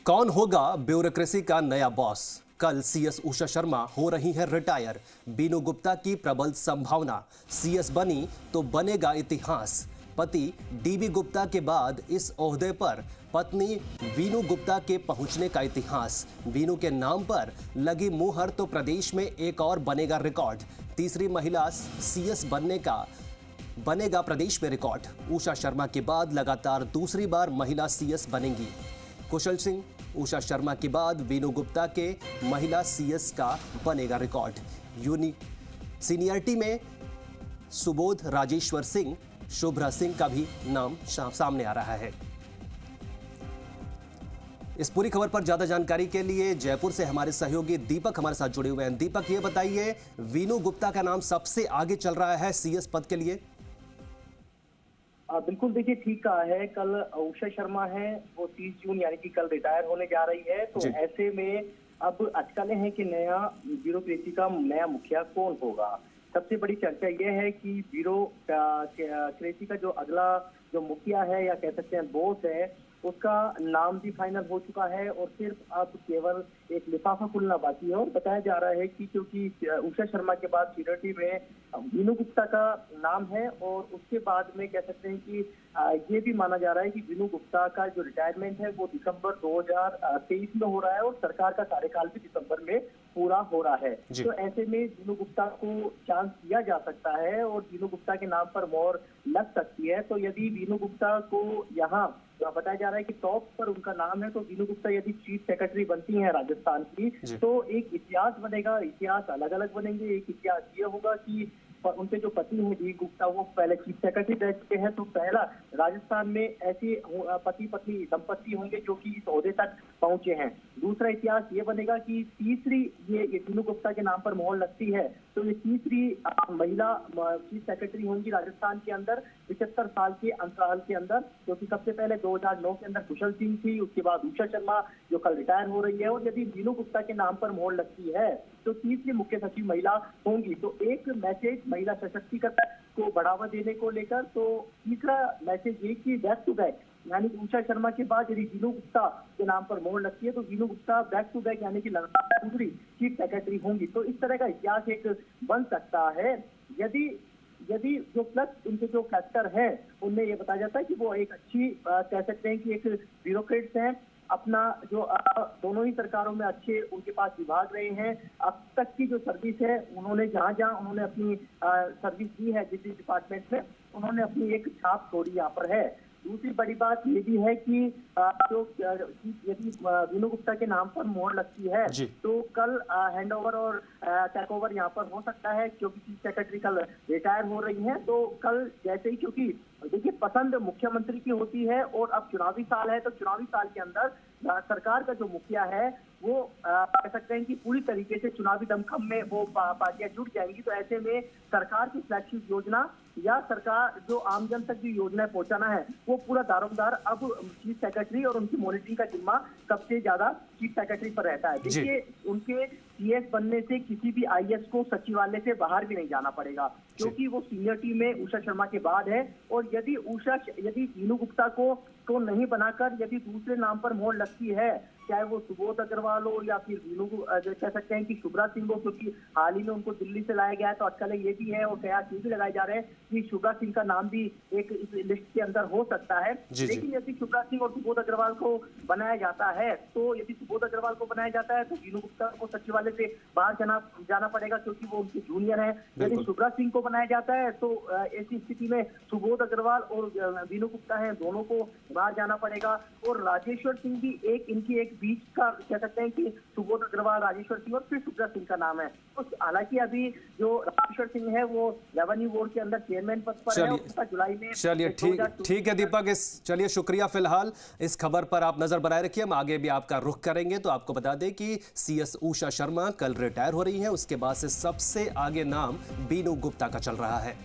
कौन होगा ब्यूरोक्रेसी का नया बॉस? कल सीएस उषा शर्मा हो रही हैं रिटायर। बीनू गुप्ता की प्रबल संभावना, सीएस बनी तो बनेगा इतिहास। पति डीबी गुप्ता के बाद इस ओहदे पर पत्नी वीनू गुप्ता के पहुंचने का इतिहास। वीनू के नाम पर लगी मुहर तो प्रदेश में एक और बनेगा रिकॉर्ड। तीसरी महिला सीएस बनेगा प्रदेश में रिकॉर्ड। उषा शर्मा के बाद लगातार दूसरी बार महिला सीएस बनेंगी। कुशल सिंह, उषा शर्मा के बाद वीनू गुप्ता के महिला सीएस का बनेगा रिकॉर्ड। सीनियरिटी में सुबोध राजेश्वर सिंह, शुभ्रा सिंह का भी नाम सामने आ रहा है। इस पूरी खबर पर ज्यादा जानकारी के लिए जयपुर से हमारे सहयोगी दीपक हमारे साथ जुड़े हुए हैं। दीपक, ये बताइए, वीनू गुप्ता का नाम सबसे आगे चल रहा है सीएस पद के लिए? बिल्कुल, देखिए ठीक कहा है। कल उषा शर्मा है वो 30 जून यानी कि कल रिटायर होने जा रही है। तो ऐसे में अब अटकलें हैं कि नया ब्यूरोक्रेसी का नया मुखिया कौन होगा। सबसे बड़ी चर्चा यह है कि ब्यूरोक्रेसी का जो अगला जो मुखिया है या कह सकते हैं बॉस है, उसका नाम भी फाइनल हो चुका है और सिर्फ अब केवल एक लिफाफा खुलना बाकी है। और बताया जा रहा है कि क्योंकि उषा शर्मा के बाद सीनियरिटी में वीनू गुप्ता का नाम है और उसके बाद में कह सकते हैं कि ये भी माना जा रहा है कि वीनू गुप्ता का जो रिटायरमेंट है वो दिसंबर 2023 में हो रहा है और सरकार का कार्यकाल भी दिसंबर में पूरा हो रहा है। तो ऐसे में वीनू गुप्ता को चांस दिया जा सकता है और वीनू गुप्ता के नाम पर मोहर लग सकती है। तो यदि वीनू गुप्ता को यहाँ बताया जा रहा है कि टॉप पर उनका नाम है, तो वीनू गुप्ता यदि चीफ सेक्रेटरी बनती हैं राजस्थान की, तो एक इतिहास बनेगा। इतिहास अलग अलग बनेंगे। एक इतिहास ये होगा कि उनके जो पति हैं डी गुप्ता, वो पहले चीफ सेक्रेटरी रह चुके हैं। तो पहला राजस्थान में ऐसे पति पत्नी दंपति होंगे जो कि इस ओहदे तक पहुंचे हैं। दूसरा इतिहास ये बनेगा कि तीसरी ये वीनू गुप्ता के नाम पर मोहर लगती है तो ये तीसरी महिला चीफ सेक्रेटरी होंगी राजस्थान के अंदर 75 साल के अंतराल के अंदर, क्योंकि सबसे पहले 2009 के अंदर कुशल सिंह थी, उसके बाद उषा शर्मा जो कल रिटायर हो रही है। और यदि वीनू गुप्ता के नाम पर मोहर लगती है तो तीसरी मुख्य सचिव महिला होंगी। तो एक मैसेज महिला सशक्तिकरण को बढ़ावा देने को लेकर। तो तीसरा मैसेज ये कि बैक टू बैक यानी उषा शर्मा के बाद यदि वीनू गुप्ता के नाम पर मोहर लगती है तो Veenu Gupta back to back यानी कि लगातार दूसरी चीफ सेक्रेटरी होंगी। तो इस तरह का इतिहास एक बन सकता है यदि जो प्लस उनके जो फैक्टर है उनमें ये बताया जाता है कि वो एक अच्छी कह सकते हैं कि एक ब्यूरोक्रेट्स हैं। अपना जो दोनों ही सरकारों में अच्छे उनके पास विभाग रहे हैं। अब तक की जो सर्विस है उन्होंने जहां उन्होंने अपनी सर्विस दी है, जिस डिपार्टमेंट में उन्होंने अपनी एक छाप छोड़ी यहाँ पर है। दूसरी बड़ी बात ये भी है कि जो यदि वीनू गुप्ता के नाम पर मोहर लगती है तो कल हैंडओवर और टेक ओवर यहाँ पर हो सकता है, क्योंकि चीफ सेक्रेटरी कल रिटायर हो रही हैं। तो कल जैसे ही, क्योंकि देखिए पसंद मुख्यमंत्री की होती है और अब चुनावी साल है, तो चुनावी साल के अंदर सरकार का जो मुखिया है वो कह सकते हैं कि पूरी तरीके से चुनावी दमखम में वो पार्टियां जुट जाएंगी। तो ऐसे में सरकार की फ्लैगशिप योजना या सरकार जो आमजन तक जो योजनाएं पहुंचाना है वो पूरा दारोमदार अब चीफ सेक्रेटरी और उनकी मॉनिटरिंग का जिम्मा सबसे ज्यादा चीफ सेक्रेटरी पर रहता है। देखिए उनके सीएस बनने से किसी भी आईएएस को सचिवालय से बाहर भी नहीं जाना पड़ेगा, क्योंकि वो सीनियरिटी में उषा शर्मा के बाद है। और यदि वीनू गुप्ता को नहीं बनाकर यदि दूसरे नाम पर मोहर लगती है, चाहे वो सुबोध अग्रवाल हो या फिर वीनू कह सकते हैं कि शुभ्रा सिंह हो, क्योंकि हाल ही में उनको दिल्ली से लाया गया है, तो अटकलें ये भी है और कयास ये भी लगाए जा रहे हैं कि शुभ्रा सिंह का नाम भी एक इस लिस्ट के अंदर हो सकता है। लेकिन यदि शुभ्रा सिंह और सुबोध अग्रवाल को बनाया जाता है तो वीनू गुप्ता को सचिवालय से बाहर जाना पड़ेगा, क्योंकि वो उनके जूनियर है। यदि शुभ्रा सिंह को बनाया जाता है तो ऐसी स्थिति में सुबोध अग्रवाल और वीनू गुप्ता है, दोनों को बाहर जाना पड़ेगा। और राजेश्वर सिंह भी इनकी एक बीच का कह सकते हैं कि सुबोध अग्रवाल, राजेश्वर सिंह और फिर शुभ्रा सिंह का नाम है। तो हालांकि अभी जो राजेश्वर सिंह है वो रेवेन्यू बोर्ड के अंदर चेयरमैन पद पर है और जुलाई में। चलिए ठीक है दीपक, चलिए शुक्रिया। फिलहाल इस खबर पर आप नजर बनाए रखिए, हम आगे भी आपका रुख करेंगे। तो आपको बता दें कि सीएस उषा शर्मा कल रिटायर हो रही हैं, उसके बाद से सबसे आगे नाम वीनू गुप्ता का चल रहा है।